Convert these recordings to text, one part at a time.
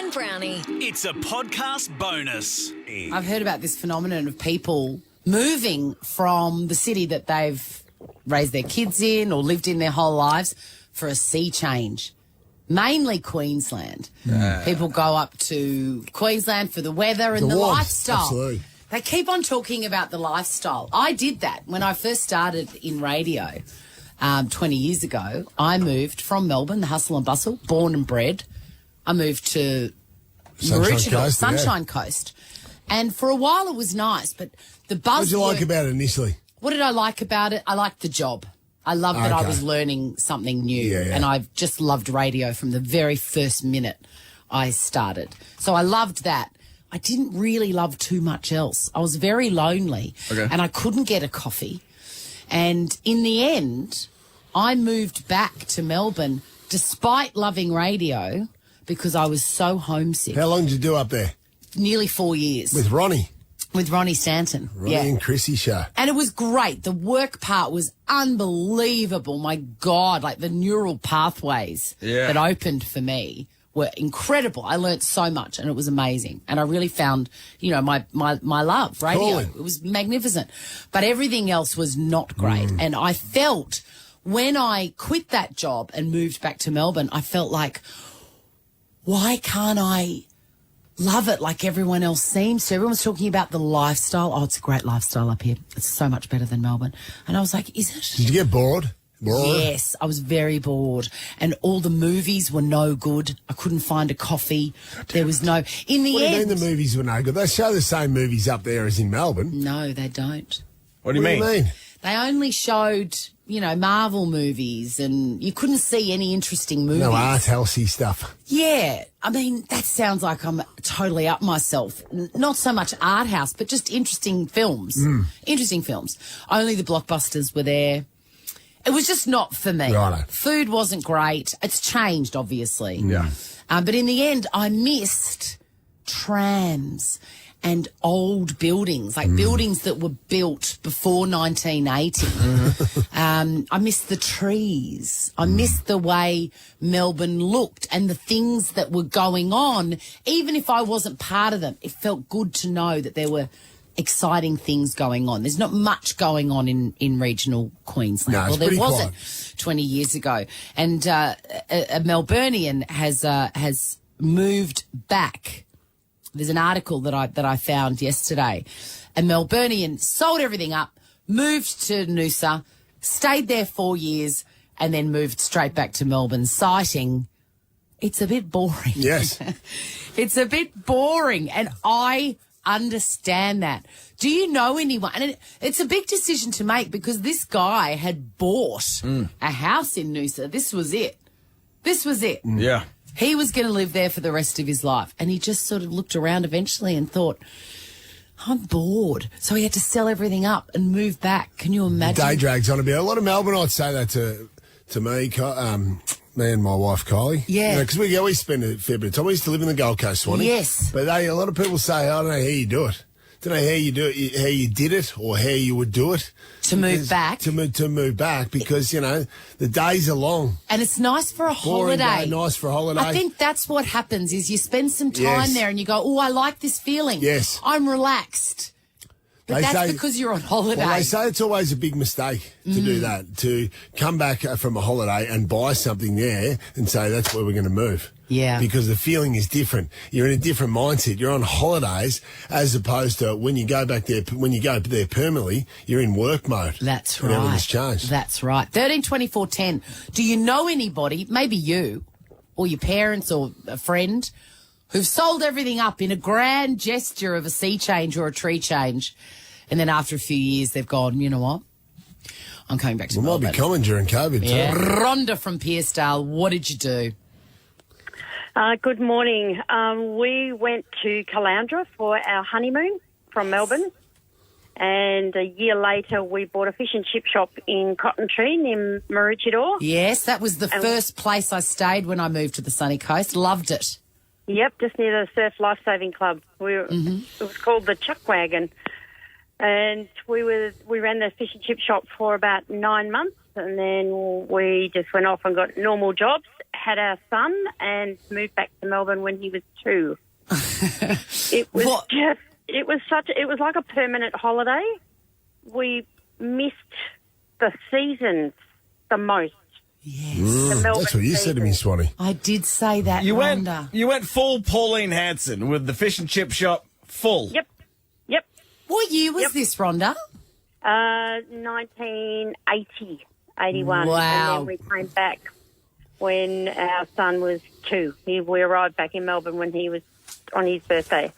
and Brownie. It's a podcast bonus. I've heard about this phenomenon of people moving from the city that they've raised their kids in or lived in their whole lives for a sea change. Mainly Queensland. People go up to Queensland for the weather and the lifestyle. Absolutely. They keep on talking about the lifestyle. I did that when I first started in radio 20 years ago. I moved from Melbourne, the hustle and bustle, born and bred. I moved to Sunshine Coast. And for a while it was nice, but the buzz... What did you like about it initially? What did I like about it? I liked the job. I loved that I was learning something new. And I've just loved radio from the very first minute I started. So I loved that. I didn't really love too much else. I was very lonely and I couldn't get a coffee. And in the end, I moved back to Melbourne despite loving radio because I was so homesick. How long did you do up there? Nearly 4 years. With Ronnie? With Ronnie Stanton. Ronnie and Chrissie show. And it was great. The work part was unbelievable. My God, like the neural pathways that opened for me were incredible. I learnt so much and it was amazing. And I really found, you know, my love, radio. It was magnificent. But everything else was not great. And I felt when I quit that job and moved back to Melbourne, I felt like, why can't I love it like everyone else seems to? Everyone's talking about the lifestyle. Oh, it's a great lifestyle up here. It's so much better than Melbourne. And I was like, is it? Did you get bored? Yes, I was very bored. And all the movies were no good. I couldn't find a coffee. There was no... In the end... What do you mean the movies were no good? They show the same movies up there as in Melbourne. No, they don't. What do you mean? They only showed, you know, Marvel movies and you couldn't see any interesting movies. No art housey stuff. Yeah. I mean, that sounds like I'm totally up myself. Not so much art house, but just interesting films. Interesting films. Only the blockbusters were there. It was just not for me. Righto. Food wasn't great. It's changed, obviously. Yeah. But in the end, I missed trams and old buildings, like buildings that were built before 1980. I missed the trees. I missed the way Melbourne looked and the things that were going on. Even if I wasn't part of them, it felt good to know that there were exciting things going on. There's not much going on in regional Queensland. No, there wasn't 20 years ago. And a Melburnian has moved back. There's an article that I found yesterday. A Melburnian sold everything up, moved to Noosa, stayed there 4 years, and then moved straight back to Melbourne, citing it's a bit boring. Yes. It's a bit boring, and I understand that. Do you know anyone? And it's a big decision to make because this guy had bought a house in Noosa. This was it. Yeah. He was going to live there for the rest of his life. And he just sort of looked around eventually and thought, I'm bored. So he had to sell everything up and move back. Can you imagine? Day drags on a bit. A lot of Melbourneites say that to me, me and my wife, Kylie. Yeah. Because we spend a fair bit of time. We used to live in the Gold Coast, Swanee. Yes. But a lot of people say, I don't know how you do it. Don't know how you do it, how you did it or how you would do it. To move back. To move back because, you know, the days are long. And it's nice for a Boring holiday. Day, nice for a holiday. I think that's what happens is you spend some time there and you go, oh, I like this feeling. Yes. I'm relaxed. But that's because you're on holiday. Well, they say it's always a big mistake to do that, to come back from a holiday and buy something there and say that's where we're going to move. Yeah. Because the feeling is different. You're in a different mindset. You're on holidays as opposed to when you go back there, when you go there permanently, you're in work mode. That's right. right. Everything's changed. That's right. 13 24 10. Do you know anybody, maybe you or your parents or a friend, who've sold everything up in a grand gesture of a sea change or a tree change, and then after a few years they've gone, you know what? I'm coming back to Melbourne. Might be common during COVID too. Yeah. Rhonda from Pearsdale, what did you do? Good morning. We went to Caloundra for our honeymoon from Melbourne, and a year later we bought a fish and chip shop in Cotton Tree near Maroochydore. Yes, that was the first place I stayed when I moved to the sunny coast. Loved it. Yep, just near the Surf Lifesaving Club. It was called the Chuck Wagon, and we ran the fish and chip shop for about 9 months, and then we just went off and got normal jobs, had our son, and moved back to Melbourne when he was 2. It was it was like a permanent holiday. We missed the seasons the most. Yes. That's what you said to me, Swanee. I did say that, You Rhonda. went full Pauline Hanson with the fish and chip shop full. Yep. What year was this, Rhonda? 1980, 81. Wow. And then we came back when our son was 2. We arrived back in Melbourne when he was on his birthday.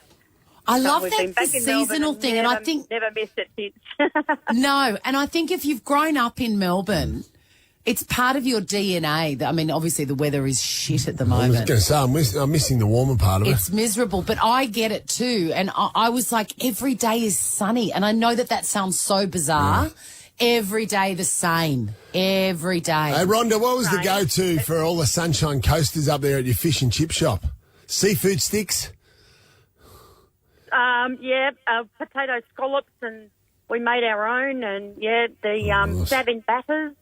I love we've that been the back in Melbourne seasonal thing, and I think never missed it since. no, and I think if you've grown up in Melbourne, it's part of your DNA. I mean, obviously the weather is shit at the I was moment. going to say, I'm missing the warmer part of it. It's miserable, but I get it too. And I was like, every day is sunny. And I know that sounds so bizarre. Yeah. Every day the same. Every day. Hey, Rhonda, what was the go-to for all the Sunshine Coasters up there at your fish and chip shop? Seafood sticks? Potato scallops, and we made our own, and the salmon batters.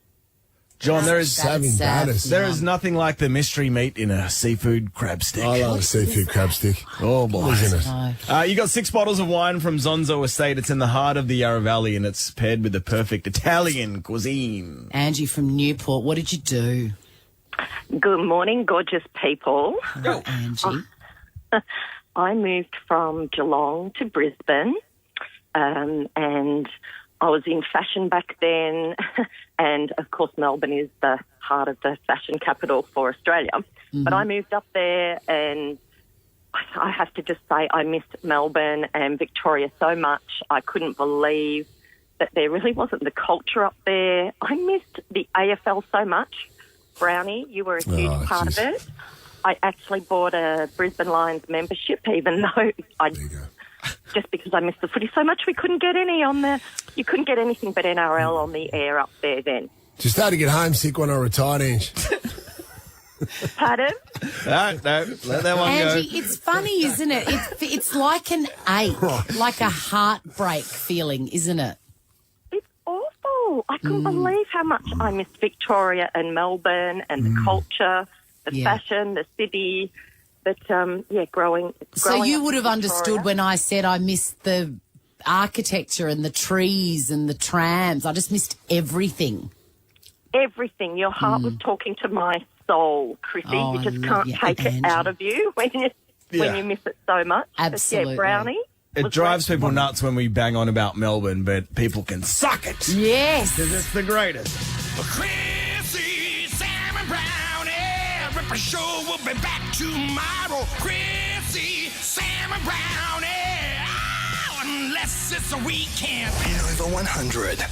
John, there is nothing like the mystery meat in a seafood crab stick. I love a seafood crab stick. Oh, boy. Isn't it? You got 6 bottles of wine from Zonzo Estate. It's in the heart of the Yarra Valley, and it's paired with the perfect Italian cuisine. Angie from Newport, what did you do? Good morning, gorgeous people. Hello, Angie. I moved from Geelong to Brisbane, and I was in fashion back then, and of course Melbourne is the heart of the fashion capital for Australia. Mm-hmm. But I moved up there, and I have to just say I missed Melbourne and Victoria so much. I couldn't believe that there really wasn't the culture up there. I missed the AFL so much. Brownie, you were a huge part of it. I actually bought a Brisbane Lions membership, even though just because I missed the footy so much, we couldn't get any you couldn't get anything but NRL on the air up there then. Just started to get homesick when I retired, Ange. Pardon? No, let that one Angie, go. it's funny, isn't it? It's like an ache, like a heartbreak feeling, isn't it? It's awful. I couldn't believe how much I missed Victoria and Melbourne and the culture, the fashion, the city. But, growing So you would have up in understood Victoria. when I said I missed the architecture and the trees and the trams. I just missed everything. Everything. Your heart was talking to my soul, Chrissie. Oh, you just I can't love take you, it out of you when you miss it so much. Absolutely. But, Brownie. It drives people nuts when we bang on about Melbourne, but people can suck it. Yes. Because it's the greatest. Chrissie, Sam and Brownie, Ripper Show will be back tomorrow. Chrissie, Sam and Brownie, unless it's a weekend. Over 100.